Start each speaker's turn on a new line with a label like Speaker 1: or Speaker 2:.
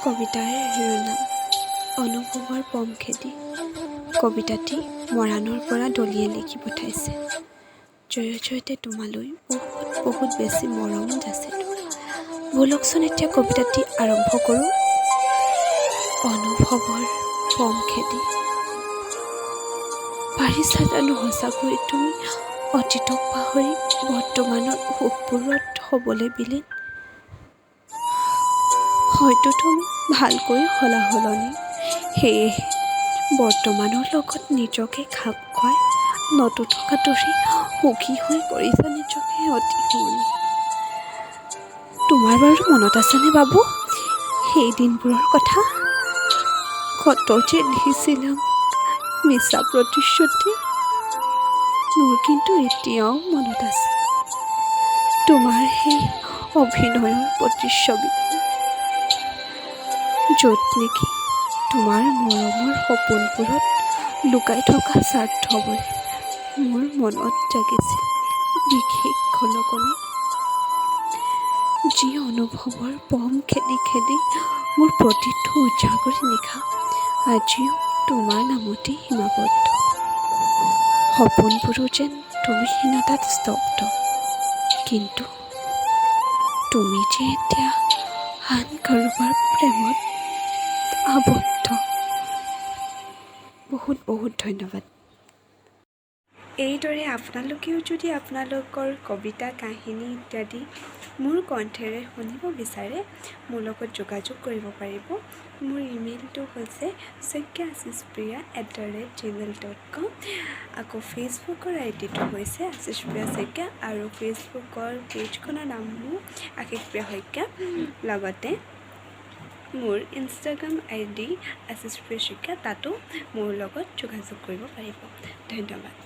Speaker 1: কবিতাৰ শিৰোনাম অনুভৱৰ পম খেদি। কবিতাটি মৰাণৰ পৰা দলিয়ে লিখি পঠাইছে। জয়তে তোমালৈ বহুত বেছি মৰম যাচিলোঁ। ব'লকচোন এতিয়া কবিতাটি আৰম্ভ কৰোঁ। অনুভৱৰ পম খেদি। পাৰিছা জানো সঁচাকৈ তুমি অতীতক পাহৰি বৰ্তমানৰ সুখবোৰত হ'বলৈ বিলীন? হয়তো তুমি ভালকৈ সলনি, সেয়েহে বৰ্তমানৰ লগত নিজকে খাপ খুৱাই নতুন থকাটোৰে সুখী হৈ কৰিছা নিজকে অতি শুৱনি। তোমাৰ বাৰু মনত আছেনে বাবু সেই দিনবোৰৰ কথা? কত যে দিছিলা মিছা প্ৰতিশ্ৰুতি। মোৰ কিন্তু এতিয়াও মনত আছে তোমাৰ সেই অভিনয়ৰ প্ৰতিচ্ছবি, য'ত নেকি তোমাৰ মৰমৰ সপোনবোৰত লুকাই থকা স্বাৰ্থবোৰ মোৰ মনত জাগিছিল বিশেষ খলকনি। যি অনুভৱৰ পম খেদি খেদি মোৰ প্ৰতিটো উজাগৰি নিশা আজিও তোমাৰ নামতে সীমাবদ্ধ। সপোনবোৰো যেন তুমি হীনতাত স্তব্ধ, কিন্তু তুমি যে এতিয়া আন কাৰোবাৰ প্ৰেমত আবদ্ধ। বহুত ধন্যবাদ। এইদৰে আপোনালোকেও যদি আপোনালোকৰ কবিতা কাহিনী ইত্যাদি মোৰ কণ্ঠেৰে শুনিব বিচাৰে মোৰ লগত যোগাযোগ কৰিব পাৰিব। মোৰ ইমেইলটো হৈছে saikyasispriya@gmail.com। আকৌ ফেচবুকৰ আইডিটো হৈছে আশিষপ্ৰিয়া শইকীয়া আৰু ফেচবুকৰ পেজখনৰ নামো আশিষপ্ৰিয়া শইকীয়া। লগতে মোৰ ইনষ্টাগ্ৰাম আইডি আশিষপ্ৰিয়া শইকীয়া, তাতো মোৰ লগত যোগাযোগ কৰিব পাৰিব। ধন্যবাদ।